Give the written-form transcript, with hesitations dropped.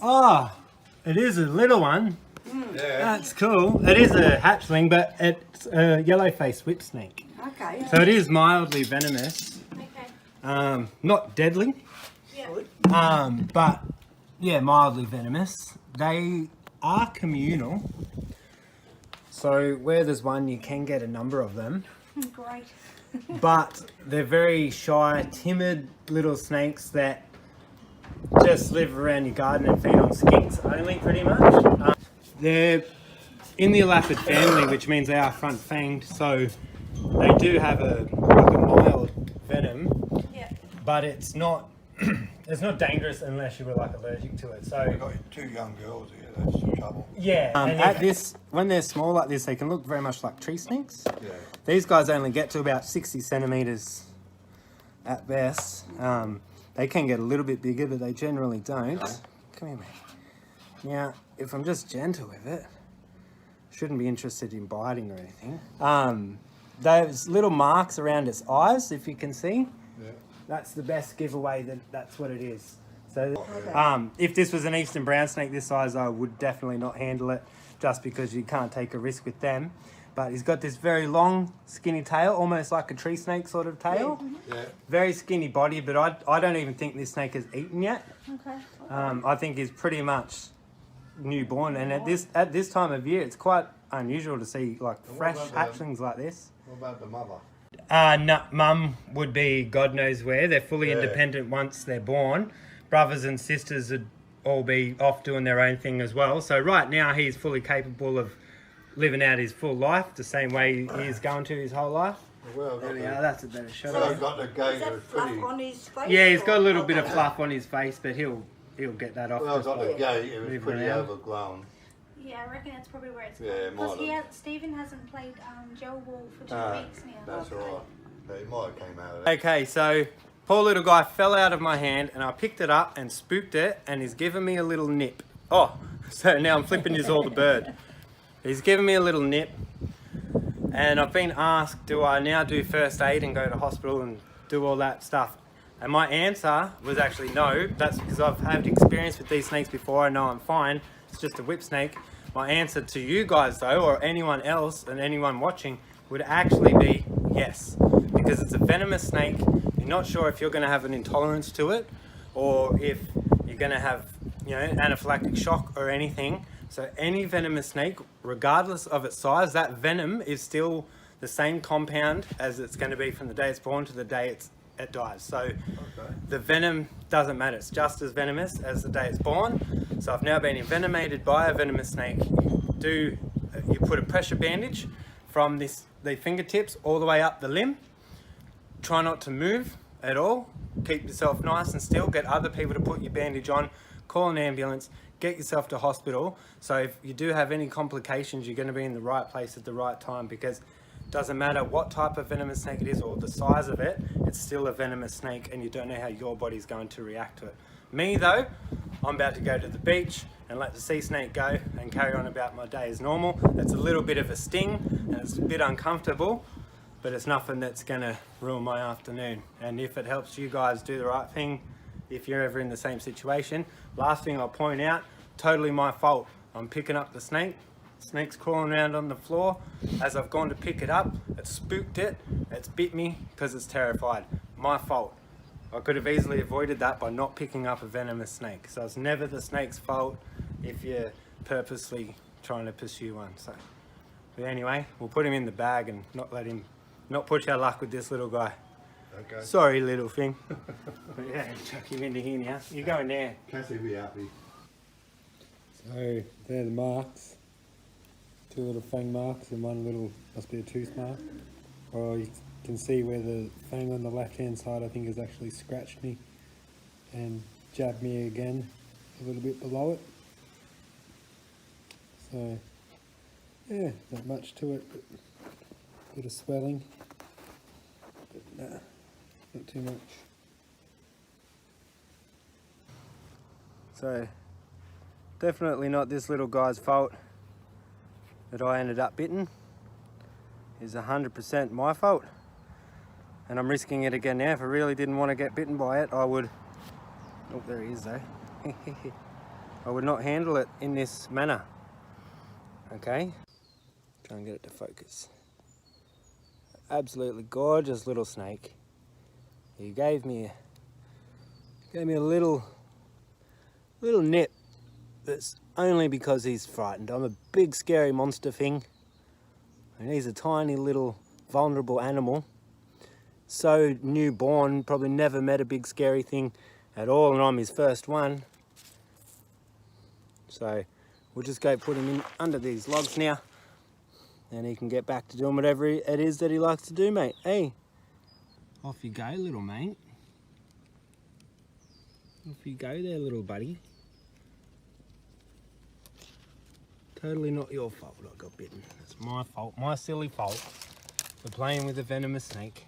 Oh, it is a little one. Yeah. That's cool. It is a hatchling, but it's a yellow-faced whip snake. Okay. So it is mildly venomous. Okay. Not deadly. Yeah. But yeah, mildly venomous. They are communal. So where there's one, you can get a number of them. Great. But they're very shy, timid little snakes that just live around your garden and feed on skinks only, pretty much. They're in the elapid family, which means they are front fanged, so they do have a mild venom. Yeah. But it's not it's not dangerous unless you were like allergic to it. So We've got 2 young girls here, that's the trouble. yeah, at this, when they're small like this, they can look very much like tree snakes. Yeah. These guys only get to about 60 centimeters at best. They can get a little bit bigger, but they generally don't. Come here, mate. Now, if I'm just gentle with it, shouldn't be interested in biting or anything. Those little marks around its eyes, if you can see, that's the best giveaway that that's what it is. So, if this was an eastern brown snake this size, I would definitely not handle it, just because you can't take a risk with them. But he's got this very long, skinny tail, almost like a tree snake sort of tail. Yeah. Very skinny body, but I don't even think this snake has eaten yet. Okay. I think he's pretty much newborn, and at this time of year, it's quite unusual to see like fresh hatchlings like this. What about the mother? No, mum would be God knows where. They're fully independent once they're born. Brothers and sisters would all be off doing their own thing as well. So right now he's fully capable of living out his full life the same way he's going to his whole life. Well, Yeah, that's a better shot. well, of I've him. got the Is gate that that's fluff pretty. on his face? Yeah, he's got a little bit of Okay. fluff on his face, but he'll get that off. Well, I've just got by- the gate, it was Move pretty around. overgrown. Yeah, I reckon that's probably where it's Yeah, it because might have. Stephen hasn't played gel ball for 2 weeks now. That's alright. Yeah, it might have came out of that. Okay, so poor little guy fell out of my hand, and I picked it up and spooked it, and he's given me a little nip. Oh, so now I'm flipping you all the bird. He's given me a little nip, and I've been asked, do I now do first aid and go to hospital and do all that stuff? And my answer was actually no. That's because I've had experience with these snakes before. I know I'm fine. It's just a whip snake. My answer to you guys though, or anyone else and anyone watching, would actually be yes. Because it's a venomous snake. You're not sure if you're going to have an intolerance to it, or if you're going to have, anaphylactic shock or anything. So any venomous snake, regardless of its size, that venom is still the same compound as it's going to be from the day it's born to the day it dies. So the venom doesn't matter. It's just as venomous as the day it's born. So I've now been envenomated by a venomous snake. You put a pressure bandage from the fingertips all the way up the limb. Try not to move at all. Keep yourself nice and still. Get other people to put your bandage on. Call an ambulance. Get yourself to hospital. So if you do have any complications, you're going to be in the right place at the right time, because it doesn't matter what type of venomous snake it is or the size of it, it's still a venomous snake, and you don't know how your body's going to react to it. Me though, I'm about to go to the beach and let the sea snake go and carry on about my day as normal. It's a little bit of a sting and it's a bit uncomfortable, but it's nothing that's going to ruin my afternoon. And if it helps you guys do the right thing, if you're ever in the same situation, last thing I'll point out, totally my fault. I'm picking up the snake. Snake's crawling around on the floor. As I've gone to pick it up, it spooked it. It's bit me because it's terrified. My fault. I could have easily avoided that by not picking up a venomous snake. So it's never the snake's fault if you're purposely trying to pursue one. So, but anyway, we'll put him in the bag and not push our luck with this little guy. Okay. Sorry, little thing. But yeah, chuck him into here now. You're going there. Cassie will be happy. So they're the marks. 2 little fang marks and 1 little, must be a tooth mark. Or you can see where the fang on the left hand side I think has actually scratched me and jabbed me again a little bit below it. So yeah, not much to it, but a bit of swelling. But nah, not too much. So definitely not this little guy's fault that I ended up bitten. It's 100% my fault, and I'm risking it again now. If I really didn't want to get bitten by it, I would. Oh, there he is though. I would not handle it in this manner. Okay, try and get it to focus. Absolutely gorgeous little snake. He gave me a little nip. That's only because he's frightened. I'm a big scary monster thing, and he's a tiny little vulnerable animal. So newborn, probably never met a big scary thing at all, and I'm his first one. So we'll just go put him in under these logs now, and he can get back to doing whatever it is that he likes to do, mate. Hey, off you go, little mate. Off you go there, little buddy. Totally not your fault I got bitten. It's my fault, my silly fault for playing with a venomous snake.